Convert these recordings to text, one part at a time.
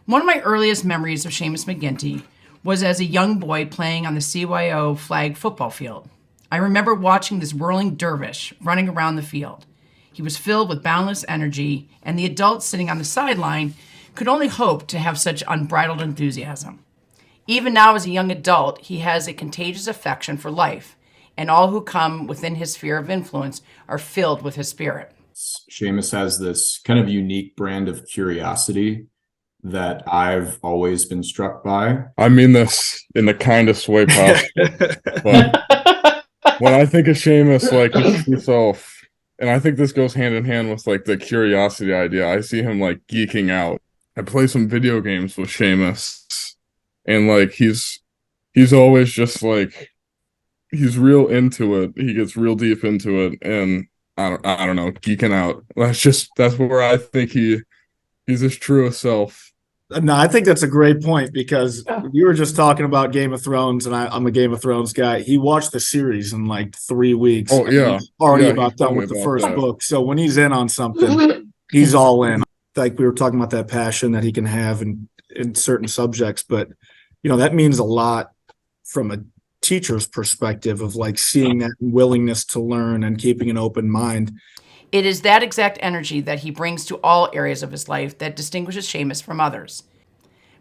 One of my earliest memories of Seamus McGinty was as a young boy playing on the CYO flag football field. I remember watching this whirling dervish running around the field. He was filled with boundless energy, and the adults sitting on the sideline could only hope to have such unbridled enthusiasm. Even now, as a young adult, he has a contagious affection for life, and all who come within his sphere of influence are filled with his spirit. Seamus has this kind of unique brand of curiosity that I've always been struck by. I mean this in the kindest way possible. But when I think of Seamus, like his true self, and I think this goes hand in hand with like the curiosity idea, I see him like geeking out. I play some video games with Seamus, and like he's always just like he's real into it. He gets real deep into it, and I don't know, geeking out. That's where I think he's his truest self. No, I think that's a great point because you were just talking about Game of Thrones, and I'm a Game of Thrones guy. He watched the series in like 3 weeks. Oh, yeah. He's already Yeah, about done with the first that. book. So when he's in on something, he's all in. Like we were talking about that passion that he can have in certain subjects. But, you know, that means a lot from a teacher's perspective of like seeing that willingness to learn and keeping an open mind. It is that exact energy that he brings to all areas of his life that distinguishes Seamus from others.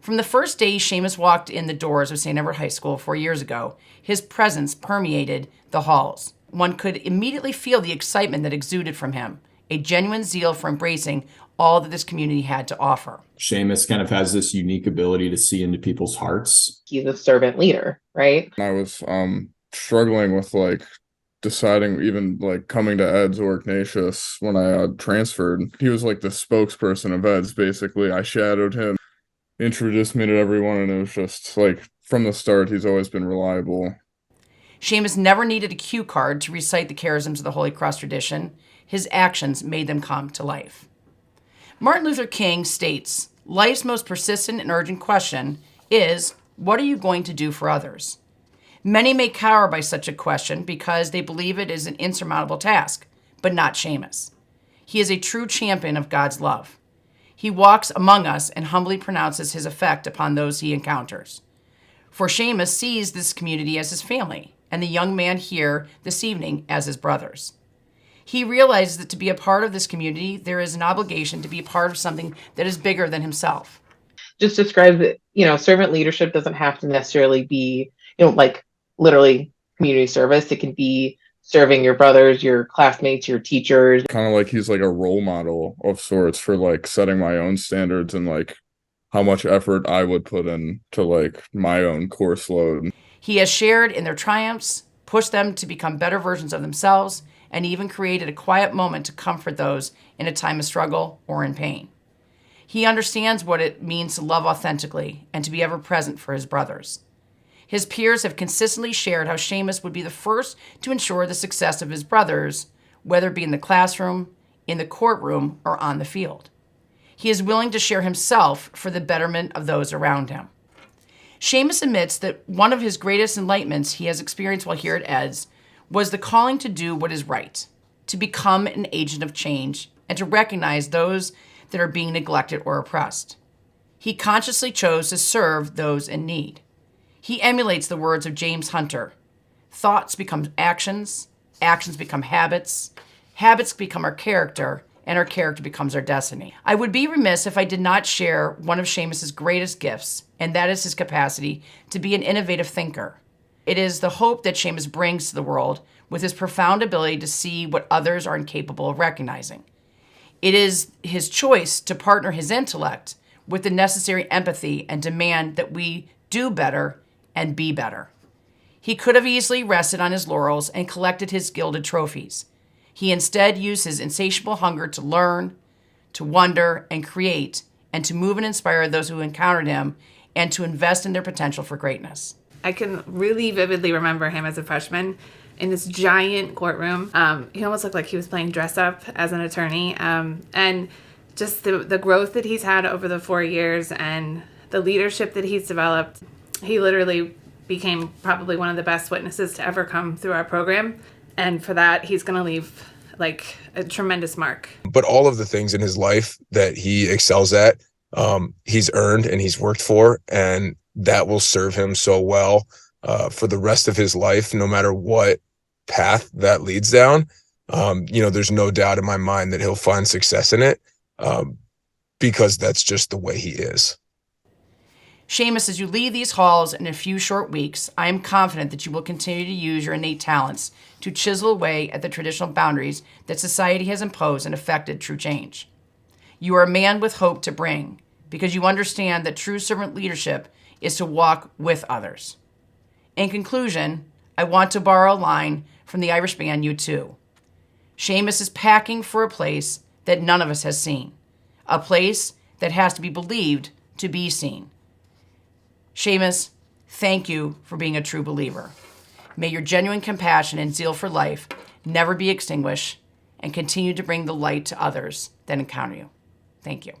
From the first day Seamus walked in the doors of St. Everett High School 4 years ago, his presence permeated the halls. One could immediately feel the excitement that exuded from him, a genuine zeal for embracing all that this community had to offer. Seamus kind of has this unique ability to see into people's hearts. He's a servant leader, right? I was struggling with like deciding even like coming to Ed's or Ignatius when I transferred. He was like the spokesperson of Ed's basically. I shadowed him, introduced me to everyone, and it was just like from the start he's always been reliable. Seamus never needed a cue card to recite the charisms of the Holy Cross tradition. His actions made them come to life. Martin Luther King states, "Life's most persistent and urgent question is, what are you going to do for others?" Many may cower by such a question because they believe it is an insurmountable task, but not Seamus. He is a true champion of God's love. He walks among us and humbly pronounces his effect upon those he encounters. For Seamus sees this community as his family, and the young man here this evening as his brothers. He realizes that to be a part of this community, there is an obligation to be a part of something that is bigger than himself. Just describes it, servant leadership doesn't have to necessarily be, like literally community service. It can be serving your brothers, your classmates, your teachers. Kind of like he's like a role model of sorts for like setting my own standards and like how much effort I would put in to like my own course load. He has shared in their triumphs, pushed them to become better versions of themselves, and even created a quiet moment to comfort those in a time of struggle or in pain. He understands what it means to love authentically and to be ever present for his brothers. His peers have consistently shared how Seamus would be the first to ensure the success of his brothers, whether it be in the classroom, in the courtroom, or on the field. He is willing to share himself for the betterment of those around him. Seamus admits that one of his greatest enlightenments he has experienced while here at Ed's was the calling to do what is right, to become an agent of change, and to recognize those that are being neglected or oppressed. He consciously chose to serve those in need. He emulates the words of James Hunter. Thoughts become actions, actions become habits, habits become our character, and our character becomes our destiny. I would be remiss if I did not share one of Seamus's greatest gifts, and that is his capacity to be an innovative thinker. It is the hope that Seamus brings to the world with his profound ability to see what others are incapable of recognizing. It is his choice to partner his intellect with the necessary empathy and demand that we do better and be better. He could have easily rested on his laurels and collected his gilded trophies. He instead used his insatiable hunger to learn, to wonder, and create, and to move and inspire those who encountered him, and to invest in their potential for greatness. I can really vividly remember him as a freshman in this giant courtroom. He almost looked like he was playing dress up as an attorney. And just the growth that he's had over the 4 years and the leadership that he's developed. He literally became probably one of the best witnesses to ever come through our program. And for that, he's going to leave like a tremendous mark. But all of the things in his life that he excels at, he's earned and he's worked for, and that will serve him so well for the rest of his life, no matter what path that leads down. There's no doubt in my mind that he'll find success in it because that's just the way he is. Seamus, as you leave these halls in a few short weeks, I am confident that you will continue to use your innate talents to chisel away at the traditional boundaries that society has imposed and affected true change. You are a man with hope to bring because you understand that true servant leadership is to walk with others. In conclusion, I want to borrow a line from the Irish band U2. Seamus is packing for a place that none of us has seen, a place that has to be believed to be seen. Seamus, thank you for being a true believer. May your genuine compassion and zeal for life never be extinguished and continue to bring the light to others that encounter you. Thank you.